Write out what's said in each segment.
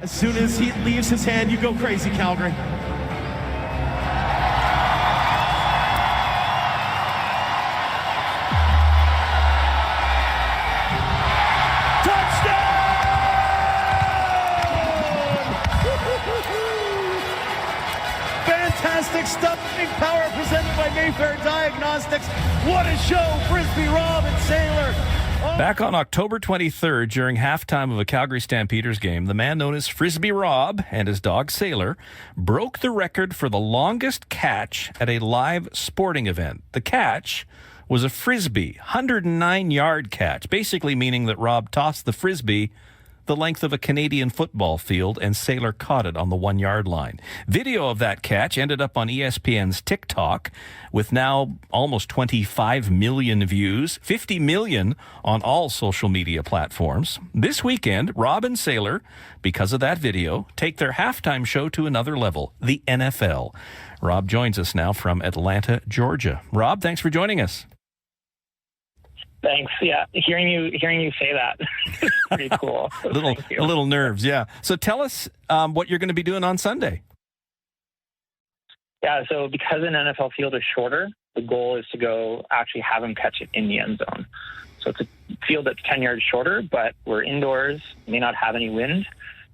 As soon as he leaves his hand, you go crazy, Calgary. Fantastic stunning power presented by Mayfair Diagnostics. What a show, Frisbee, Rob, and Sailor. Back on October 23rd, during halftime of a Calgary Stampeders game, the man known as Frisbee Rob and his dog Sailor broke the record for the longest catch at a live sporting event. The catch was a Frisbee, 109-yard catch, basically meaning that Rob tossed the Frisbee the length of a Canadian football field, and Sailor caught it on the 1-yard line. Video of that catch ended up on ESPN's TikTok with now almost 25 million views, 50 million on all social media platforms. This weekend, Rob and Sailor, because of that video, take their halftime show to another level, the NFL. Rob joins us now from Atlanta, Georgia. Rob, thanks for joining us. Thanks. Yeah, hearing you say that is pretty cool. So a little nerves, yeah. So tell us what you're going to be doing on Sunday. Yeah, so because an NFL field is shorter, the goal is to go actually have him catch it in the end zone. So it's a field that's 10 yards shorter, but we're indoors, may not have any wind,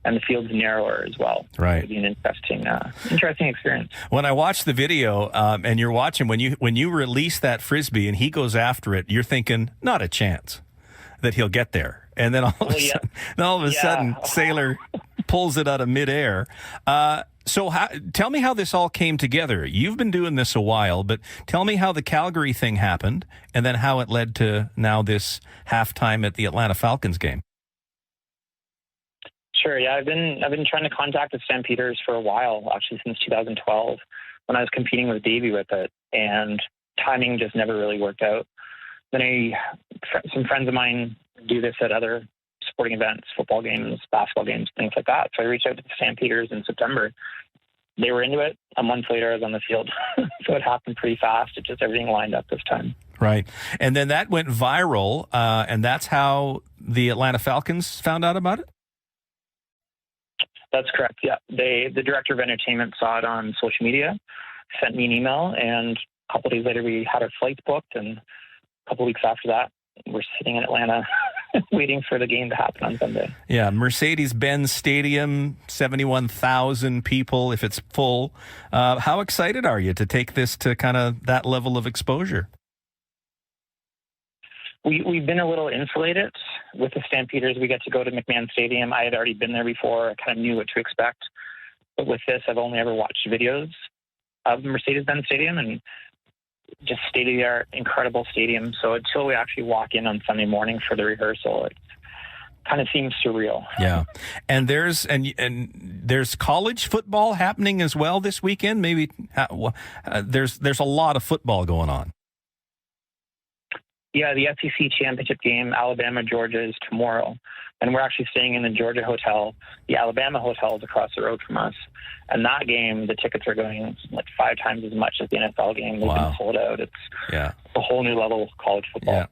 and the field's narrower as well. Right. It'll be an interesting experience. When I watch the video, and you're watching, when you release that Frisbee and he goes after it, you're thinking, not a chance that he'll get there. And then all of a sudden, Sailor pulls it out of midair. So tell me how this all came together. You've been doing this a while, but tell me how the Calgary thing happened and then how it led to now this halftime at the Atlanta Falcons game. Sure. Yeah, I've been trying to contact the Stampeders for a while, actually since 2012, when I was competing with Davey with it, and timing just never really worked out. Then some friends of mine do this at other sporting events, football games, basketball games, things like that. So I reached out to the Stampeders in September. They were into it. A month later, I was on the field. So it happened pretty fast. It just everything lined up this time. Right. And then that went viral, and that's how the Atlanta Falcons found out about it? That's correct, yeah. The director of entertainment saw it on social media, sent me an email, and a couple of days later we had our flights booked, and a couple of weeks after that, we're sitting in Atlanta waiting for the game to happen on Sunday. Yeah, Mercedes-Benz Stadium, 71,000 people if it's full. How excited are you to take this to kind of that level of exposure? We've been a little insulated with the Stampeders. We get to go to McMahon Stadium. I had already been there before. I kind of knew what to expect. But with this, I've only ever watched videos of Mercedes-Benz Stadium, and just state-of-the-art, incredible stadium. So until we actually walk in on Sunday morning for the rehearsal, it kind of seems surreal. Yeah. And there's college football happening as well this weekend. Maybe there's a lot of football going on. Yeah, the SEC championship game, Alabama-Georgia, is tomorrow. And we're actually staying in the Georgia hotel. The Alabama hotel is across the road from us. And that game, the tickets are going like 5 times as much as the NFL game. They've been sold out. It's a whole new level of college football. Yeah,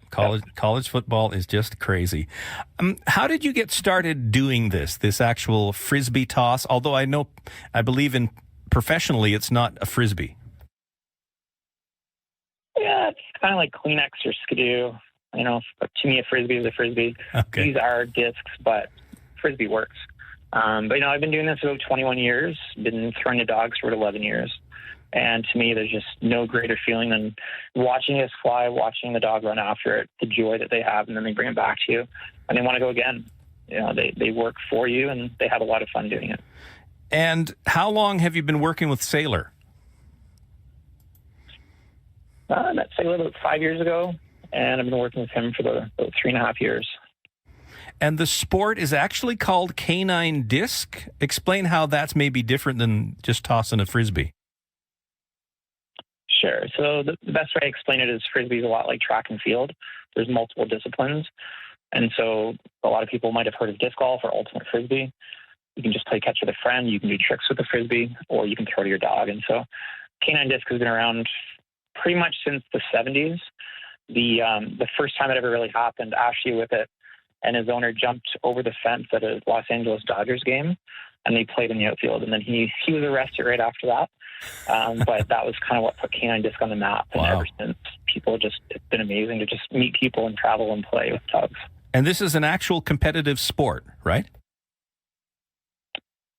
college football is just crazy. How did you get started doing this actual Frisbee toss? Although I believe in professionally, it's not a Frisbee. Yeah, it's kind of like Kleenex or Skidoo. You know, to me, a Frisbee is a Frisbee. Okay. These are discs, but Frisbee works. But, you know, I've been doing this for about 21 years, been throwing to dogs for 11 years. And to me, there's just no greater feeling than watching this fly, watching the dog run after it, the joy that they have, and then they bring it back to you, and they want to go again. You know, they work for you, and they have a lot of fun doing it. And how long have you been working with Sailor? I met Sailor about 5 years ago, and I've been working with him for about 3.5 years. And the sport is actually called canine disc. Explain how that's maybe different than just tossing a Frisbee. Sure. So the best way to explain it is Frisbee is a lot like track and field. There's multiple disciplines. And so a lot of people might have heard of disc golf or ultimate Frisbee. You can just play catch with a friend. You can do tricks with a Frisbee, or you can throw to your dog. And so canine disc has been around pretty much since the 70s. The first time it ever really happened, actually with it, and his owner jumped over the fence at a Los Angeles Dodgers game, and they played in the outfield. And then he was arrested right after that. But that was kind of what put canine disc on the map. And ever since, it's been amazing to just meet people and travel and play with dogs. And this is an actual competitive sport, right?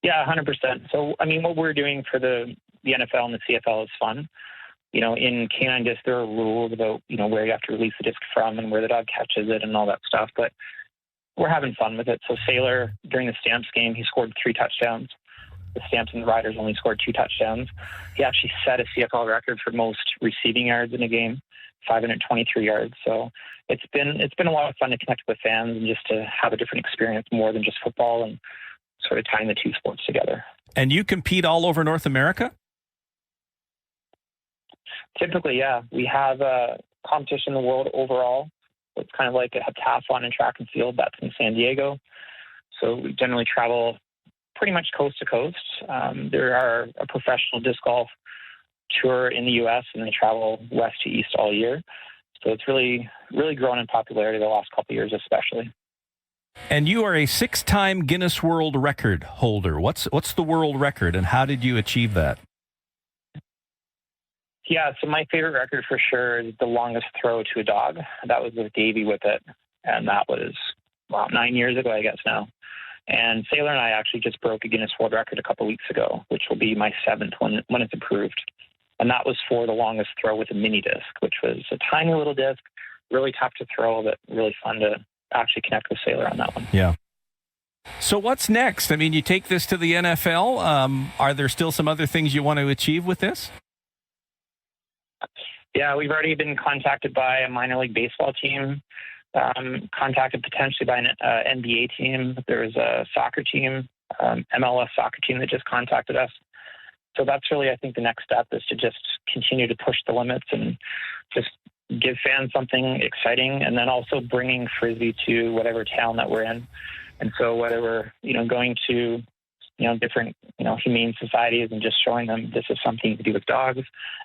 Yeah, 100%. So, I mean, what we're doing for the NFL and the CFL is fun. You know, in canine disc, there are rules about, you know, where you have to release the disc from and where the dog catches it and all that stuff. But we're having fun with it. So Sailor, during the Stamps game, he scored 3 touchdowns. The Stamps and the Riders only scored 2 touchdowns. He actually set a CFL record for most receiving yards in a game, 523 yards. So it's been a lot of fun to connect with fans and just to have a different experience more than just football and sort of tying the two sports together. And you compete all over North America? Typically, yeah. We have a competition in the world overall. It's kind of like a heptathlon in track and field. That's in San Diego. So we generally travel pretty much coast to coast. There are a professional disc golf tour in the U.S., and they travel west to east all year. So it's really, really grown in popularity the last couple of years, especially. And you are a 6-time Guinness World Record holder. What's the world record, and how did you achieve that? Yeah, so my favorite record for sure is the longest throw to a dog. That was with Davey Whippet, and that was about 9 years ago, I guess now. And Sailor and I actually just broke a Guinness World Record a couple weeks ago, which will be my 7th when it's approved. And that was for the longest throw with a mini disc, which was a tiny little disc, really tough to throw, but really fun to actually connect with Sailor on that one. Yeah. So what's next? I mean, you take this to the NFL. Are there still some other things you want to achieve with this? Yeah, we've already been contacted by a minor league baseball team, contacted potentially by an NBA team. There's a soccer team, MLS soccer team that just contacted us. So that's really, I think, the next step is to just continue to push the limits and just give fans something exciting, and then also bringing Frisbee to whatever town that we're in. And so whether we're, going to, different, humane societies and just showing them this is something to do with dogs,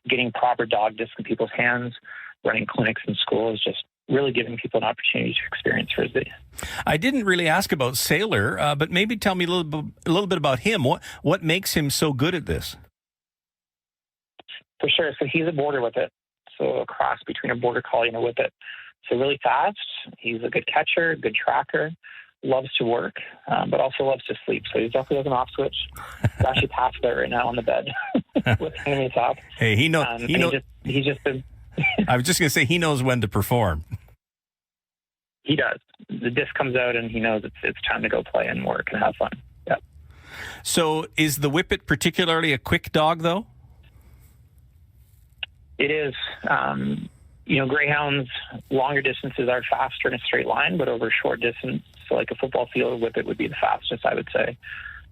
getting proper dog disc in people's hands, running clinics in schools, just really giving people an opportunity to experience Frisbee. I didn't really ask about Sailor, but maybe tell me a little bit about him. What makes him so good at this? For sure. So he's a border whippet. So a cross between a border collie and a whippet. So really fast. He's a good catcher, good tracker, loves to work, but also loves to sleep. So he definitely has an off switch. He's actually passed out right now on the bed with him in his top. Hey, he knows. He's just been. I was just going to say he knows when to perform. He does. The disc comes out and he knows it's time to go play and work and have fun. Yep. So is the whippet particularly a quick dog, though? It is. Greyhounds, longer distances are faster in a straight line, but over a short distance, so like a football field, whippet would be the fastest, I would say.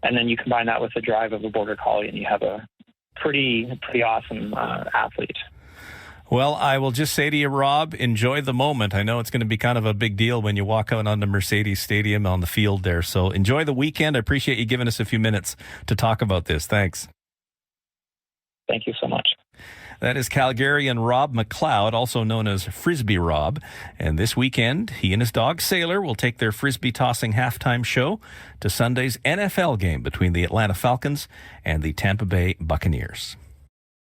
And then you combine that with the drive of a border collie, and you have a pretty awesome athlete. Well, I will just say to you, Rob, enjoy the moment. I know it's going to be kind of a big deal when you walk out onto Mercedes Stadium on the field there. So enjoy the weekend. I appreciate you giving us a few minutes to talk about this. Thanks. Thank you so much. That is Calgarian Rob McLeod, also known as Frisbee Rob. And this weekend, he and his dog Sailor will take their Frisbee tossing halftime show to Sunday's NFL game between the Atlanta Falcons and the Tampa Bay Buccaneers.